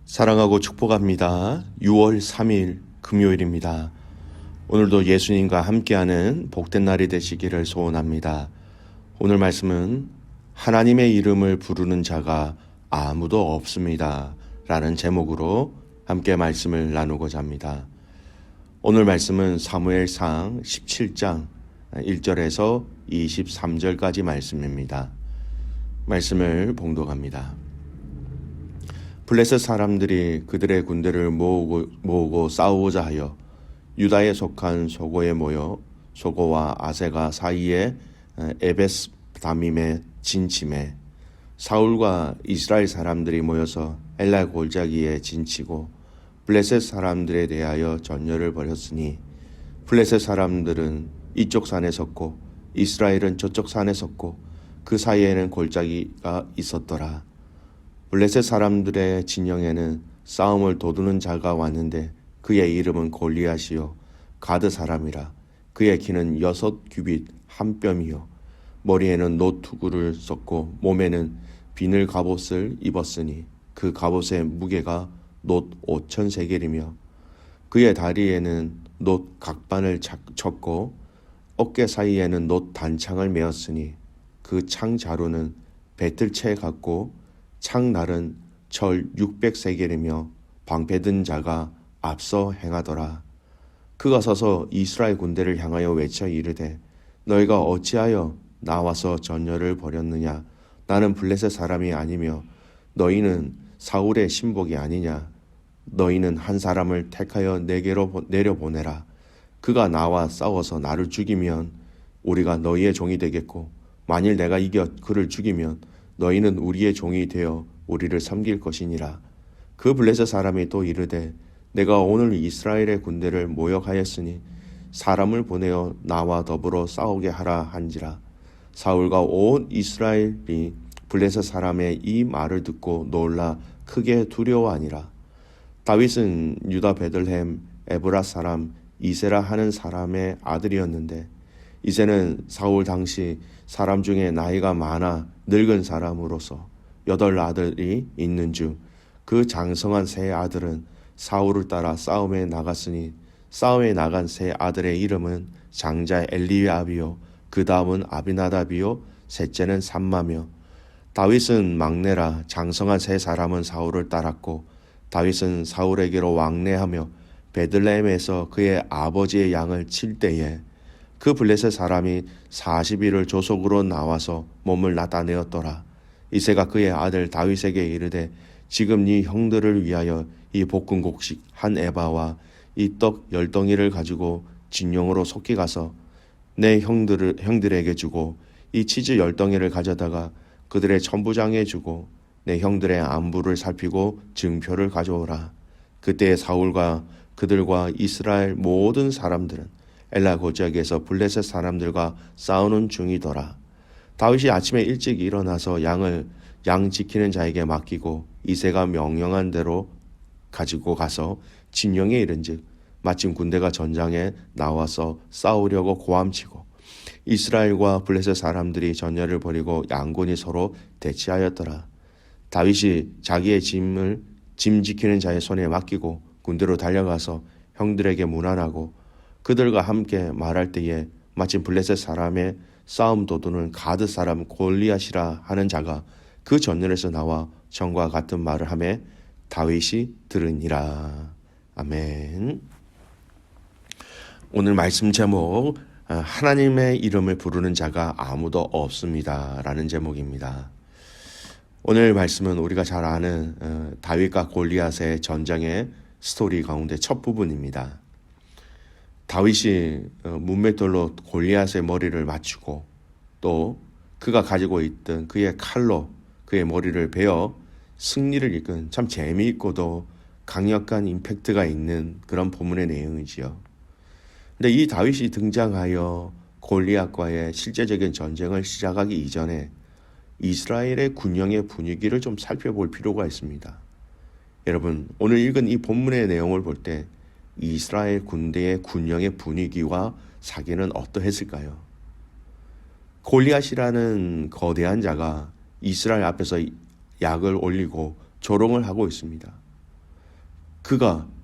사랑하고 축복합니다. 6월 3일 금요일입니다. 오늘도 예수님과 함께하는 복된 날이 되시기를 소원합니다. 오늘 말씀은 하나님의 이름을 부르는 자가 아무도 없습니다. 라는 제목으로 함께 말씀을 나누고자 합니다. 오늘 말씀은 사무엘상 17장 1절에서 23절까지 말씀입니다. 말씀을 봉독합니다. 블레셋 사람들이 그들의 군대를 모으고 싸우고자 하여 유다에 속한 소고에 모여 소고와 아세가 사이에 에베스다밈에 진침해 사울과 이스라엘 사람들이 모여서 엘라 골짜기에 진치고 블레셋 사람들에 대하여 전열을 벌였으니 블레셋 사람들은 이쪽 산에 섰고 이스라엘은 저쪽 산에 섰고 그 사이에는 골짜기가 있었더라. 블레셋 사람들의 진영에는 싸움을 도두는 자가 왔는데 그의 이름은 골리앗이요 가드 사람이라. 그의 키는 6규빗 한 뼘이요 머리에는 놋 투구를 썼고 몸에는 비늘 갑옷을 입었으니 그 갑옷의 무게가 놋 5,000세겔이며 그의 다리에는 놋 각반을 쳤고 어깨 사이에는 놋 단창을 메었으니 그 창 자루는 배틀채 같고 창날은 철 600세겔이며 방패 든 자가 앞서 행하더라. 그가 서서 이스라엘 군대를 향하여 외쳐 이르되 너희가 어찌하여 나와서 전열을 벌였느냐. 나는 블레셋 사람이 아니며 너희는 사울의 신복이 아니냐. 너희는 한 사람을 택하여 내게로 내려보내라. 그가 나와 싸워서 나를 죽이면 우리가 너희의 종이 되겠고 만일 내가 이겨 그를 죽이면 너희는 우리의 종이 되어 우리를 섬길 것이니라. 그 블레셋 사람이 또 이르되 내가 오늘 이스라엘의 군대를 모욕하였으니 사람을 보내어 나와 더불어 싸우게 하라 한지라. 사울과 온 이스라엘이 블레셋 사람의 이 말을 듣고 놀라 크게 두려워하니라. 다윗은 유다 베들레헴 에브라 사람 이세라 하는 사람의 아들이었는데 이세는 사울 당시 사람 중에 나이가 많아 늙은 사람으로서 8 아들이 있는 중 그 장성한 세 아들은 사울을 따라 싸움에 나갔으니 싸움에 나간 세 아들의 이름은 장자 엘리압이요 그 다음은 아비나답이요 셋째는 삼마며 다윗은 막내라. 장성한 세 사람은 사울을 따랐고 다윗은 사울에게로 왕래하며 베들레헴에서 그의 아버지의 양을 칠 때에 그 블레셋 사람이 40일을 조속으로 나와서 몸을 나타내었더라. 이새가 그의 아들 다윗에게 이르되 지금 네 형들을 위하여 이 볶은 곡식 한 에바와 이 떡 10덩이를 가지고 진영으로 속히 가서 내 형들에게 주고 이 치즈 10덩이를 가져다가 그들의 천부장에 주고 내 형들의 안부를 살피고 증표를 가져오라. 그때 사울과 그들과 이스라엘 모든 사람들은 엘라 골짜기에서 블레셋 사람들과 싸우는 중이더라. 다윗이 아침에 일찍 일어나서 양 지키는 자에게 맡기고 이새가 명령한 대로 가지고 가서 진영에 이른즉 마침 군대가 전장에 나와서 싸우려고 고함치고 이스라엘과 블레셋 사람들이 전열을 벌이고 양군이 서로 대치하였더라. 다윗이 자기의 짐 지키는 자의 손에 맡기고 군대로 달려가서 형들에게 문안하고 그들과 함께 말할 때에 마침 블레셋 사람의 싸움 도두는 가드 사람 골리앗이라 하는 자가 그 전열에서 나와 전과 같은 말을 하며 다윗이 들으니라. 아멘. 오늘 말씀 제목 하나님의 이름을 부르는 자가 아무도 없습니다 라는 제목입니다. 오늘 말씀은 우리가 잘 아는 다윗과 골리앗의 전장의 스토리 가운데 첫 부분입니다. 다윗이 문맷돌로 골리앗의 머리를 맞추고 또 그가 가지고 있던 그의 칼로 그의 머리를 베어 승리를 이끈 참 재미있고도 강력한 임팩트가 있는 그런 본문의 내용이지요. 근데 이 다윗이 등장하여 골리앗과의 실제적인 전쟁을 시작하기 이전에 이스라엘의 군영의 분위기를 좀 살펴볼 필요가 있습니다. 여러분, 오늘 읽은 이 본문의 내용을 볼 때 이스라엘 군대의 군영의 분위기와 사기는 어떠했을까요? 골리앗이라는 거대한 자가 이스라엘 앞에서 약을 올리고 조롱을 하고 있습니다.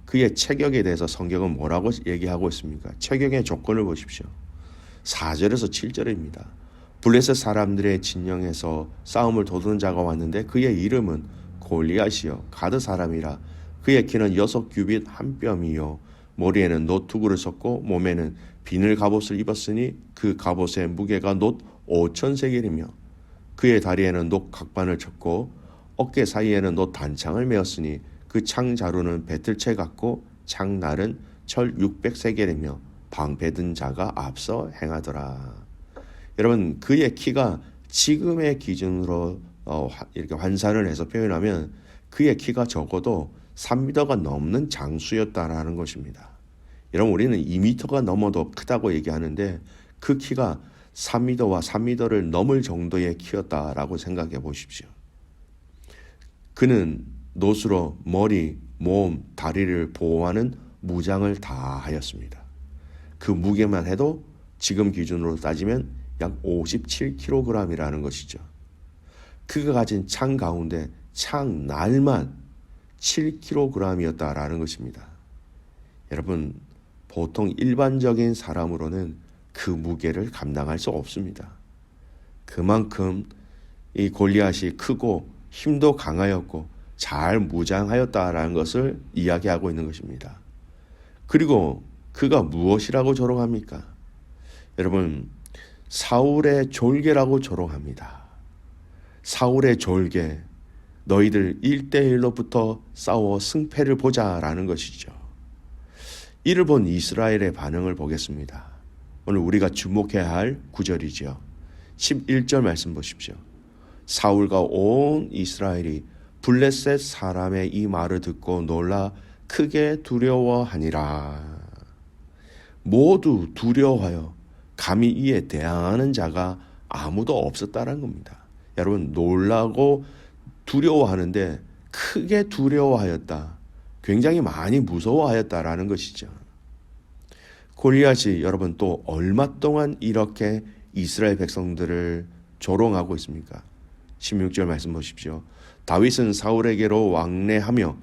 그의 체격에 대해서 성경은 뭐라고 얘기하고 있습니까? 체격의 조건을 보십시오. 4절에서 7절입니다. 블레셋 사람들의 진영에서 싸움을 도두는 자가 왔는데 그의 이름은 골리앗이요 가드 사람이라. 그의 키는 6규빗 한 뼘이요 머리에는 노투구를 썼고 몸에는 비늘 갑옷을 입었으니 그 갑옷의 무게가 놋 5,000세겔이며 그의 다리에는 놋 각반을 쳤고 어깨 사이에는 놋 단창을 메었으니 그 창 자루는 배틀채 같고 창날은 철 600세겔이며 방패든 자가 앞서 행하더라. 여러분, 그의 키가 지금의 기준으로 이렇게 환산을 해서 표현하면 그의 키가 적어도 3m가 넘는 장수였다라는 것입니다. 여러분, 우리는 2m가 넘어도 크다고 얘기하는데 그 키가 3m와 3m를 넘을 정도의 키였다라고 생각해 보십시오. 그는 놋으로 머리, 몸, 다리를 보호하는 무장을 다 하였습니다. 그 무게만 해도 지금 기준으로 따지면 약 57kg이라는 것이죠. 그가 가진 창 가운데 창 날만 7kg이었다라는 것입니다. 여러분, 보통 일반적인 사람으로는 그 무게를 감당할 수 없습니다. 그만큼 이 골리앗이 크고 힘도 강하였고 잘 무장하였다라는 것을 이야기하고 있는 것입니다. 그리고 그가 무엇이라고 조롱합니까? 여러분, 사울의 졸개라고 조롱합니다. 사울의 졸개, 너희들 1대1로부터 싸워 승패를 보자라는 것이죠. 이를 본 이스라엘의 반응을 보겠습니다. 오늘 우리가 주목해야 할 구절이죠. 11절 말씀 보십시오. 사울과 온 이스라엘이 블레셋 사람의 이 말을 듣고 놀라 크게 두려워하니라. 모두 두려워하여 감히 이에 대항하는 자가 아무도 없었다는 겁니다. 여러분, 놀라고 두려워하는데 크게 두려워하였다. 굉장히 많이 무서워하였다라는 것이죠. 골리앗이 여러분 또 얼마 동안 이렇게 이스라엘 백성들을 조롱하고 있습니까? 16절 말씀 보십시오. 다윗은 사울에게로 왕래하며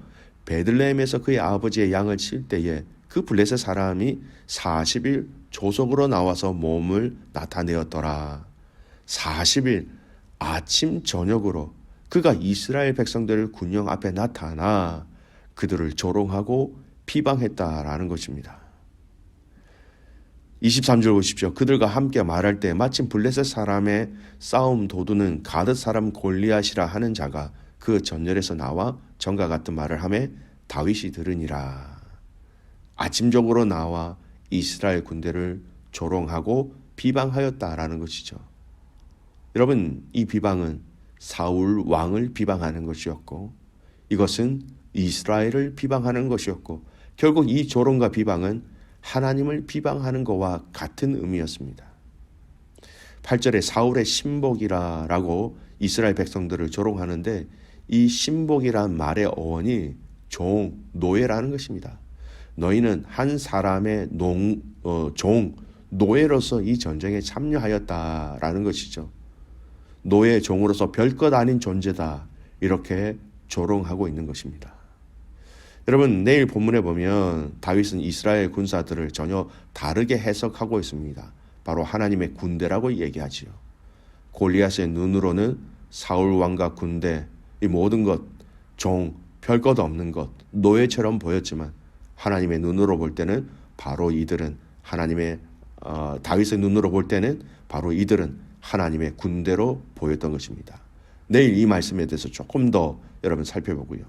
베들레헴에서 그의 아버지의 양을 칠 때에 그 블레셋 사람이 40일 조속으로 나와서 몸을 나타내었더라. 40일 아침 저녁으로 그가 이스라엘 백성들을 군영 앞에 나타나 그들을 조롱하고 비방했다라는 것입니다. 23절 보십시오. 그들과 함께 말할 때 마침 블레셋 사람의 싸움 도두는 가드 사람 골리앗이라 하는 자가 그 전열에서 나와 전과 같은 말을 하매 다윗이 들으니라. 아침적으로 나와 이스라엘 군대를 조롱하고 비방하였다라는 것이죠. 여러분, 이 비방은 사울 왕을 비방하는 것이었고 이것은 이스라엘을 비방하는 것이었고 결국 이 조롱과 비방은 하나님을 비방하는 것과 같은 의미였습니다. 8절에 사울의 신복이라고 이스라엘 백성들을 조롱하는데 이 신복이란 말의 어원이 종, 노예라는 것입니다. 너희는 한 사람의 종, 노예로서 이 전쟁에 참여하였다라는 것이죠. 노예, 종으로서 별것 아닌 존재다. 이렇게 조롱하고 있는 것입니다. 여러분, 내일 본문에 보면 다윗은 이스라엘 군사들을 전혀 다르게 해석하고 있습니다. 바로 하나님의 군대라고 얘기하지요. 골리앗의 눈으로는 사울 왕과 군대, 이 모든 것, 종, 별것 없는 것, 노예처럼 보였지만 하나님의 눈으로 볼 때는 바로 이들은 다윗의 눈으로 볼 때는 바로 이들은 하나님의 군대로 보였던 것입니다. 내일 이 말씀에 대해서 조금 더 여러분 살펴보고요.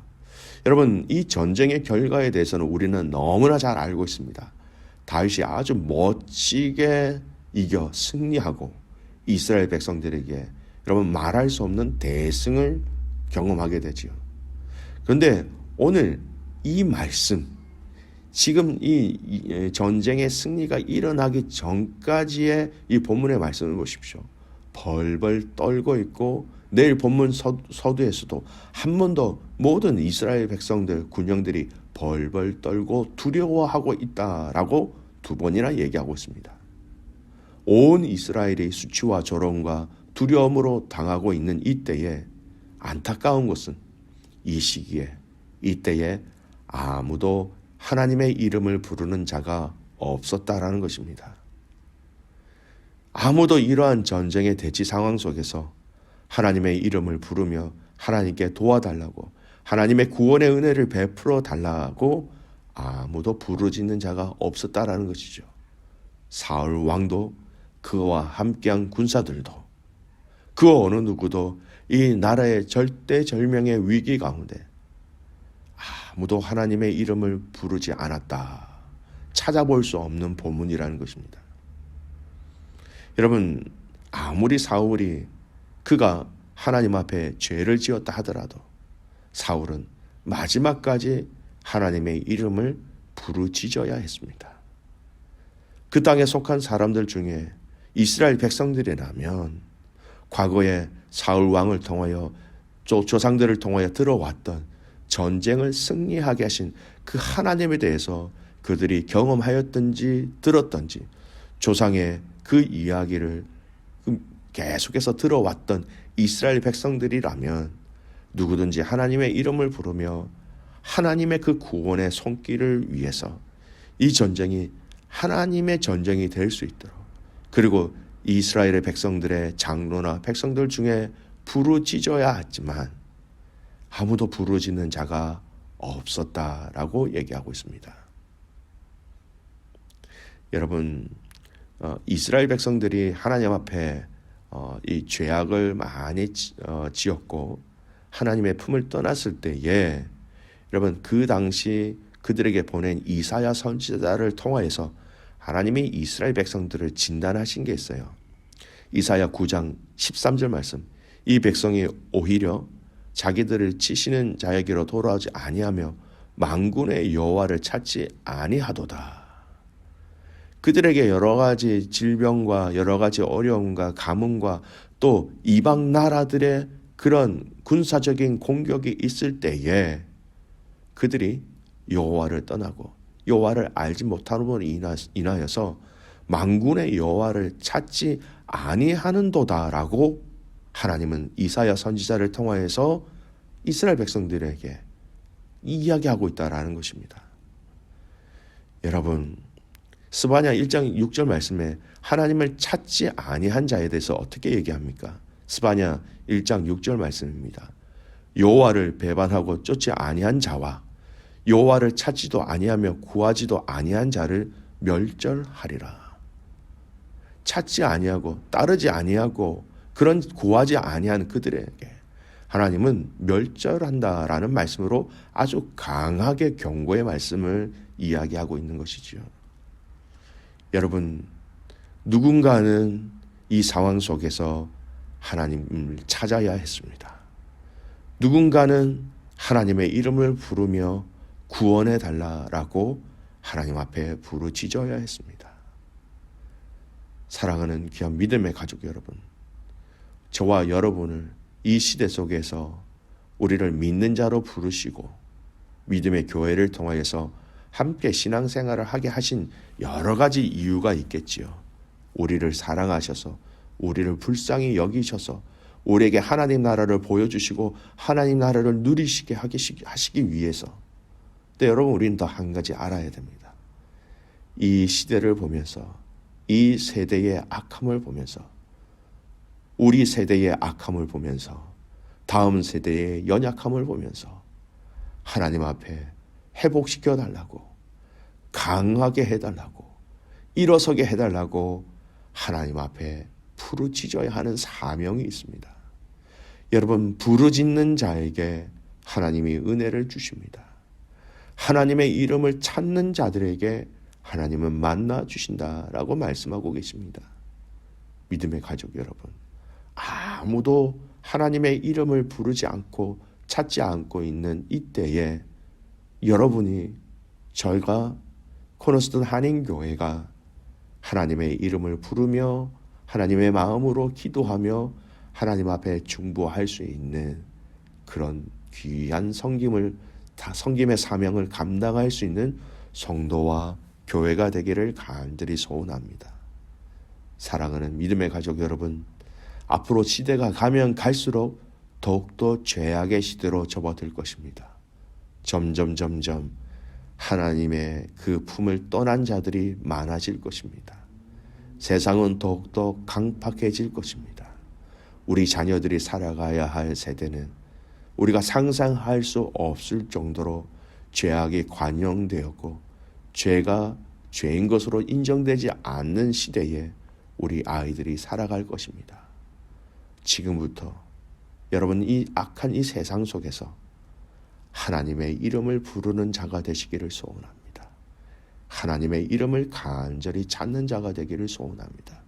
여러분, 이 전쟁의 결과에 대해서는 우리는 너무나 잘 알고 있습니다. 다윗이 아주 멋지게 이겨 승리하고 이스라엘 백성들에게 여러분 말할 수 없는 대승을 경험하게 되지요. 그런데 오늘 이 말씀, 지금 이 전쟁의 승리가 일어나기 전까지의 이 본문의 말씀을 보십시오. 벌벌 떨고 있고 내일 본문 서두에서도 한 번 더 모든 이스라엘 백성들, 군영들이 벌벌 떨고 두려워하고 있다라고 2번이나 얘기하고 있습니다. 온 이스라엘이 수치와 조롱과 두려움으로 당하고 있는 이때에 안타까운 것은 이 시기에, 이때에 아무도 하나님의 이름을 부르는 자가 없었다라는 것입니다. 아무도 이러한 전쟁의 대치 상황 속에서 하나님의 이름을 부르며 하나님께 도와달라고, 하나님의 구원의 은혜를 베풀어 달라고 아무도 부르짖는 자가 없었다라는 것이죠. 사울 왕도, 그와 함께한 군사들도, 그 어느 누구도 이 나라의 절대절명의 위기 가운데 아무도 하나님의 이름을 부르지 않았다. 찾아볼 수 없는 본문이라는 것입니다. 여러분, 아무리 사울이 그가 하나님 앞에 죄를 지었다 하더라도 사울은 마지막까지 하나님의 이름을 부르짖어야 했습니다. 그 땅에 속한 사람들 중에 이스라엘 백성들이라면 과거에 사울 왕을 통하여 조상들을 통하여 들어왔던 전쟁을 승리하게 하신 그 하나님에 대해서 그들이 경험하였든지 들었든지 조상의 그 이야기를 계속해서 들어왔던 이스라엘 백성들이라면 누구든지 하나님의 이름을 부르며 하나님의 그 구원의 손길을 위해서 이 전쟁이 하나님의 전쟁이 될 수 있도록, 그리고 이스라엘의 백성들의 장로나 백성들 중에 부르짖어야 했지만 아무도 부르짖는 자가 없었다라고 얘기하고 있습니다. 여러분, 이스라엘 백성들이 하나님 앞에 이 죄악을 많이 지었고 하나님의 품을 떠났을 때에 여러분, 그 당시 그들에게 보낸 이사야 선지자를 통하여서 하나님이 이스라엘 백성들을 진단하신 게 있어요. 이사야 9장 13절 말씀. 이 백성이 오히려 자기들을 치시는 자에게로 돌아오지 아니하며 만군의 여호와를 찾지 아니하도다. 그들에게 여러 가지 질병과 여러 가지 어려움과 가뭄과 또 이방 나라들의 그런 군사적인 공격이 있을 때에 그들이 여호와를 떠나고 여호와를 알지 못함으로 인하여서 만군의 여호와를 찾지 아니하는도다라고 하나님은 이사야 선지자를 통하여서 이스라엘 백성들에게 이야기하고 있다라는 것입니다. 여러분, 스바냐 1장 6절 말씀에 하나님을 찾지 아니한 자에 대해서 어떻게 얘기합니까? 스바냐 1장 6절 말씀입니다. 여호와를 배반하고 쫓지 아니한 자와 여호와를 찾지도 아니하며 구하지도 아니한 자를 멸절하리라. 찾지 아니하고 따르지 아니하고 그런 구하지 아니한 그들에게 하나님은 멸절한다라는 말씀으로 아주 강하게 경고의 말씀을 이야기하고 있는 것이지요. 여러분, 누군가는 이 상황 속에서 하나님을 찾아야 했습니다. 누군가는 하나님의 이름을 부르며 구원해 달라라고 하나님 앞에 부르짖어야 했습니다. 사랑하는 귀한 믿음의 가족 여러분, 저와 여러분을 이 시대 속에서 우리를 믿는 자로 부르시고 믿음의 교회를 통하여서 함께 신앙생활을 하게 하신 여러 가지 이유가 있겠지요. 우리를 사랑하셔서 우리를 불쌍히 여기셔서 우리에게 하나님 나라를 보여주시고 하나님 나라를 누리시게 하시기 위해서. 근데 여러분, 우리는 더 한 가지 알아야 됩니다. 이 시대를 보면서, 이 세대의 악함을 보면서, 우리 세대의 악함을 보면서, 다음 세대의 연약함을 보면서 하나님 앞에 회복시켜 달라고, 강하게 해달라고, 일어서게 해달라고 하나님 앞에 부르짖어야 하는 사명이 있습니다. 여러분, 부르짖는 자에게 하나님이 은혜를 주십니다. 하나님의 이름을 찾는 자들에게 하나님은 만나 주신다라고 말씀하고 계십니다. 믿음의 가족 여러분, 아무도 하나님의 이름을 부르지 않고 찾지 않고 있는 이때에 여러분이, 저희가 코너스톤 한인교회가 하나님의 이름을 부르며 하나님의 마음으로 기도하며 하나님 앞에 중보할 수 있는 그런 귀한 섬김의 사명을 감당할 수 있는 성도와 교회가 되기를 간절히 소원합니다. 사랑하는 믿음의 가족 여러분, 앞으로 시대가 가면 갈수록 더욱더 죄악의 시대로 접어들 것입니다. 점점 하나님의 그 품을 떠난 자들이 많아질 것입니다. 세상은 더욱더 강팍해질 것입니다. 우리 자녀들이 살아가야 할 세대는 우리가 상상할 수 없을 정도로 죄악이 관영되었고 죄가 죄인 것으로 인정되지 않는 시대에 우리 아이들이 살아갈 것입니다. 지금부터 여러분 이 악한 이 세상 속에서 하나님의 이름을 부르는 자가 되시기를 소원합니다. 하나님의 이름을 간절히 찾는 자가 되기를 소원합니다.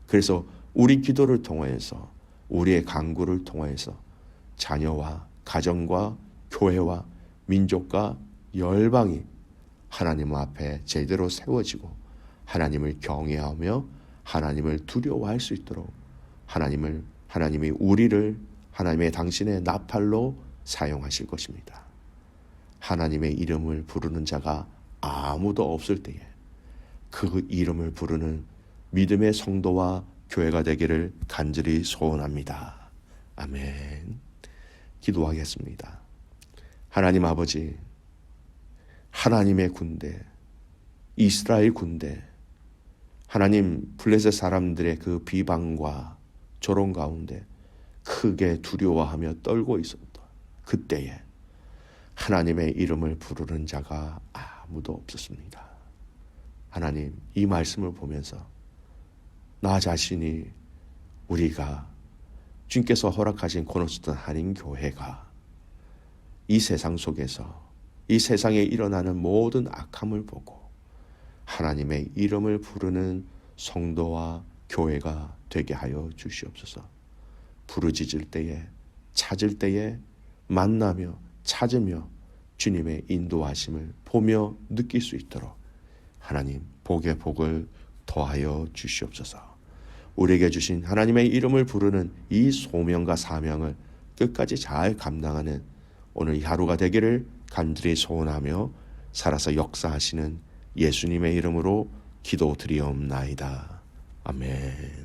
그래서 우리 기도를 통해서 우리의 간구를 통해서 자녀와 가정과 교회와 민족과 열방이 하나님 앞에 제대로 세워지고 하나님을 경외하며 하나님을 두려워할 수 있도록 하나님이 우리를 하나님의 당신의 나팔로 사용하실 것입니다. 하나님의 이름을 부르는 자가 아무도 없을 때에 그 이름을 부르는 믿음의 성도와 교회가 되기를 간절히 소원합니다. 아멘. 기도하겠습니다. 하나님 아버지, 하나님의 군대, 이스라엘 군대, 하나님 블레셋 사람들의 그 비방과 조롱 가운데 크게 두려워하며 떨고 있었다. 그때에 하나님의 이름을 부르는 자가 아무도 없었습니다. 하나님, 이 말씀을 보면서 나 자신이 우리가 주님께서 허락하신 코너스턴 한인교회가 이 세상 속에서 이 세상에 일어나는 모든 악함을 보고 하나님의 이름을 부르는 성도와 교회가 되게 하여 주시옵소서. 부르짖을 때에, 찾을 때에, 만나며 찾으며 주님의 인도하심을 보며 느낄 수 있도록 하나님 복의 복을 더하여 주시옵소서. 우리에게 주신 하나님의 이름을 부르는 이 소명과 사명을 끝까지 잘 감당하는 오늘 이 하루가 되기를 간절히 소원하며 살아서 역사하시는 예수님의 이름으로 기도드리옵나이다. 아멘.